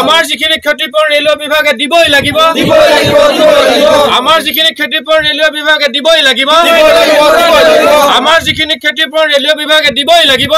আমাৰ যিখিনি ক্ষতিপূৰণ ৰেলৱে বিভাগে দিবই লাগিব আমাৰ যিখিনি ক্ষতিপূৰণ ৰেলৱে বিভাগে দিবই লাগিব আমাৰ যিখিনি ক্ষতিপূৰণ ৰেলৱে বিভাগে দিবই লাগিব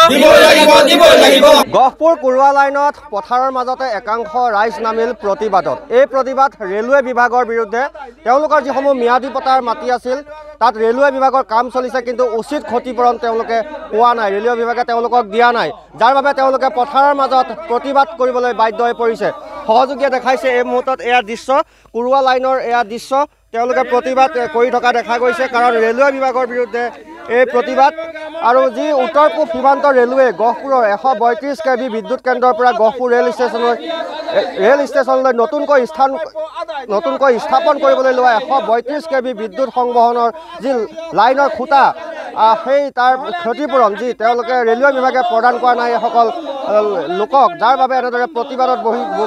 গহপুৰ কুৰুৱা লাইনত পথাৰৰ মাজতে একাংশ ৰাইজ নামিল প্ৰতিবাদত এই প্ৰতিবাদ ৰেলৱে বিভাগৰ বিৰুদ্ধে তেওঁলোকৰ যিসমূহ ম্যাদী পটাৰ মাটি আছিল তাত ৰেলৱে বিভাগৰ কাম চলিছে কিন্তু উচিত ক্ষতিপূৰণ তেওঁলোকে পোৱা নাই ৰেলৱে বিভাগে তেওঁলোকক দিয়া নাই যাৰ বাবে তেওঁলোকে পথাৰৰ মাজত প্ৰতিবাদ কৰিবলৈ বাধ্য হৈ পৰিছে সহযোগীয়ে দেখাইছে এই মুহূৰ্তত এয়া দৃশ্য কুৰুৱা লাইনৰ এয়া দৃশ্য তেওঁলোকে প্ৰতিবাদ কৰি থকা দেখা গৈছে কাৰণ ৰেলৱে বিভাগৰ বিৰুদ্ধে এই প্ৰতিবাদ আৰু যি উত্তৰ পূব সীমান্ত ৰেলৱে গহপুৰৰ 132 kV বিদ্যুৎ কেন্দ্ৰৰ পৰা গহপুৰ ৰেল ষ্টেচনলৈ নতুনকৈ স্থাপন কৰিবলৈ লোৱা 132 kV বিদ্যুৎ সংবহনৰ যি লাইনৰ খুঁটা সেই তাৰ ক্ষতিপূৰণ যি তেওঁলোকে ৰেলৱে বিভাগে প্ৰদান কৰা নাই এইসকল লোকক যাৰ বাবে এনেদৰে প্ৰতিবাদত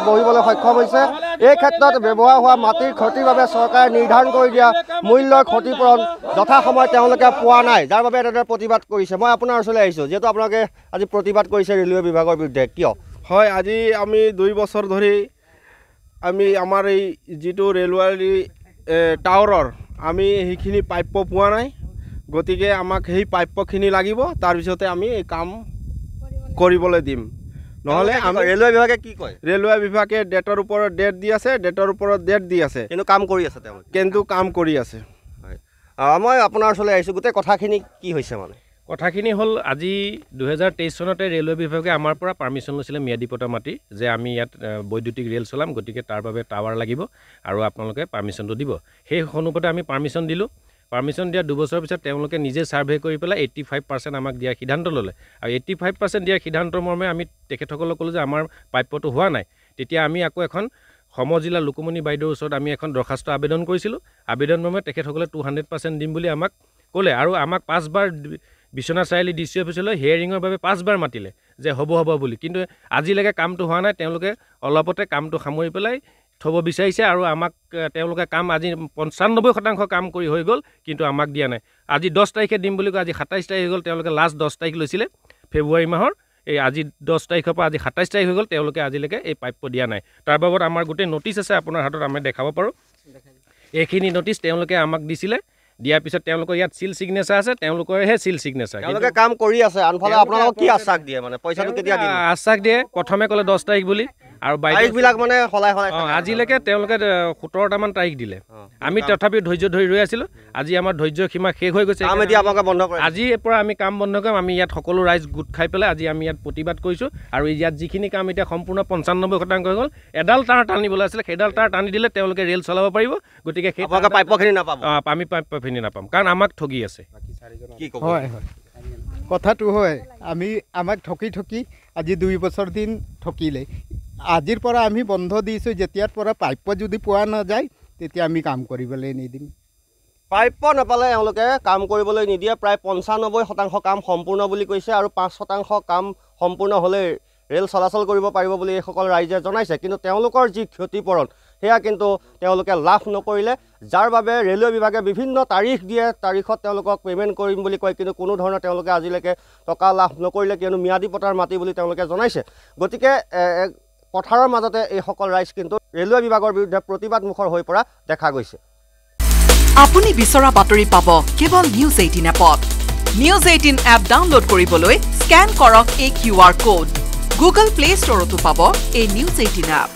বহিবলৈ সক্ষম হৈছে এই ক্ষেত্ৰত ব্যৱহাৰ হোৱা মাটিৰ ক্ষতিৰ বাবে চৰকাৰে নিৰ্ধাৰণ কৰি দিয়া মূল্যৰ ক্ষতিপূৰণ যথাসময়ত তেওঁলোকে পোৱা নাই যাৰ বাবে এনেদৰে প্ৰতিবাদ কৰিছে মই আপোনাৰ ওচৰলৈ আহিছোঁ যিহেতু আপোনালোকে আজি প্ৰতিবাদ কৰিছে ৰেলৱে বিভাগৰ বিৰুদ্ধে কিয় হয় আজি আমি 2 বছৰ ধৰি আমি আমাৰ এই যিটো ৰেলৱে টাৱাৰৰ আমি সেইখিনি পাইপ পোৱা নাই গতিকে আমাক সেই পাইপখিনি লাগিব তাৰপিছতে আমি এই কাম কৰিবলৈ দিম নহ'লে আমি ৰেলৱে বিভাগে কি কয় ৰেলৱে বিভাগে ডেটৰ ওপৰত ডেট দি আছে ডেটৰ ওপৰত ডেট দি আছে কিন্তু কাম কৰি আছে কিন্তু কাম কৰি আছে মই আপোনাৰ ওচৰলৈ আহিছোঁ গোটেই কথাখিনি কি হৈছে মানে কথাখিনি হ'ল আজি 2023 চনতে ৰেলৱে বিভাগে আমাৰ পৰা পাৰ্মিশ্যন লৈছিলে ম্যাদী পটা মাটি যে আমি ইয়াত বৈদ্যুতিক ৰেল চলাম গতিকে তাৰ বাবে টাৱাৰ লাগিব আৰু আপোনালোকে পাৰ্মিশ্যনটো দিব সেই অনুপাতে আমি পাৰ্মিশ্যন দিলোঁ পাৰ্মিশ্যন দিয়া 2 বছৰৰ পিছত তেওঁলোকে নিজে ছাৰ্ভে কৰি পেলাই 85% আমাক দিয়াৰ সিদ্ধান্ত ল'লে আৰু 85% দিয়াৰ সিদ্ধান্তৰ মৰ্মে আমি তেখেতসকলক ক'লোঁ যে আমাৰ প্ৰাপ্যটো হোৱা নাই তেতিয়া আমি আকৌ এখন সমজিলা লুকুমণি বাইদেউৰ ওচৰত আমি এখন দৰখাস্ত আবেদন কৰিছিলোঁ আবেদন মৰ্মে তেখেতসকলে 200% দিম বুলি আমাক ক'লে আৰু আমাক 5 বাৰ বিশ্বনাথ চাৰিআলি ডিচি অফিচলৈ হিয়াৰিঙৰ বাবে 5 বাৰ মাতিলে যে হ'ব বুলি কিন্তু আজিলৈকে কামটো হোৱা নাই তেওঁলোকে অলপতে কামটো সামৰি পেলাই থ'ব বিচাৰিছে আৰু আমাক তেওঁলোকে কাম আজি 95% কাম কৰি হৈ গ'ল কিন্তু আমাক দিয়া নাই আজি 10 তাৰিখে দিম বুলি কয় আজি 27 তাৰিখ হৈ গ'ল তেওঁলোকে লাষ্ট 10 তাৰিখ লৈছিলে ফেব্ৰুৱাৰী মাহৰ এই আজি 10 তাৰিখৰ পৰা আজি 27 তাৰিখ হৈ গ'ল তেওঁলোকে আজিলৈকে এই পাইপ দিয়া নাই তাৰ বাবদ আমাৰ গোটেই নটিচ আছে আপোনাৰ হাতত আমি দেখাব পাৰোঁ এইখিনি নটিচ তেওঁলোকে আমাক দিছিলে দিয়াৰ পিছত তেওঁলোকৰ ইয়াত সিল সিগনেচাৰ আছে তেওঁলোকৰহে সিল সিগনেচাৰ তেওঁলোকে কাম কৰি আছে আনফালে আপোনালোকক কি আশ্বাস দিয়ে মানে পইচাটো কেতিয়া দিব আশ্বাস দিয়ে প্ৰথমে ক'লে 10 তাৰিখ বুলি আৰু তাৰিখবিলাক মানে সলাই আজিলৈকে তেওঁলোকে 17টামান তাৰিখ দিলে আমি তথাপিও ধৈৰ্য ধৰি ৰৈ আছিলোঁ আজি আমাৰ ধৈৰ্য সীমা শেষ হৈ গৈছে আজিৰ পৰা আমি কাম বন্ধ কৰিম আমি ইয়াত সকলো ৰাইজ গোট খাই পেলাই আজি আমি ইয়াত প্ৰতিবাদ কৰিছোঁ আৰু ইয়াত যিখিনি কাম এতিয়া সম্পূৰ্ণ 95% হৈ গ'ল এডাল তাঁৰ টানিবলৈ আছিলে সেইডাল তাঁৰ টানি দিলে তেওঁলোকে ৰেল চলাব পাৰিব গতিকে সেই পাইপখিনি নাপাব আমি পাইপখিনি নাপাম কাৰণ আমাক ঠগি আছে হয় কথাটো হয় আমাক ঠকি আজি 2 বছৰ দিন ঠকিলে আজিৰ পৰা আমি বন্ধ দিছোঁ যেতিয়াৰ পৰা পাইপ যদি পোৱা নাযায় তেতিয়া আমি কাম কৰিবলৈ নিদিম পাইপ নাপালে এওঁলোকে কাম কৰিবলৈ নিদিয়ে প্ৰায় 95% কাম সম্পূৰ্ণ বুলি কৈছে আৰু 5% কাম সম্পূৰ্ণ হ'লে ৰেল চলাচল কৰিব পাৰিব বুলি এইসকল ৰাইজে জনাইছে কিন্তু তেওঁলোকৰ যি ক্ষতিপূৰণ সেয়া কিন্তু তেওঁলোকে লাভ নকৰিলে যাৰ বাবে ৰেলৱে বিভাগে বিভিন্ন তাৰিখ দিয়ে তাৰিখত তেওঁলোকক পে'মেণ্ট কৰিম বুলি কয় কিন্তু কোনো ধৰণৰ তেওঁলোকে আজিলৈকে টকা লাভ নকৰিলে কিয়নো ম্যাদী পটাৰ মাটি বুলি তেওঁলোকে জনাইছে গতিকে পথাৰৰ মাজতে এইসকল ৰাইজ কিন্তু ৰেলৱে বিভাগৰ বিৰুদ্ধে প্ৰতিবাদ মুখৰ হৈ পৰা দেখা গৈছে আপুনি বিচৰা বাতৰি পাব কেৱল নিউজ 18 এপত নিউজ 18 এপ ডাউনলোড কৰিবলৈ স্ক্যান কৰক এই QR কোড গুগল প্লে ষ্টৰতো পাব এই নিউজ 18 এপ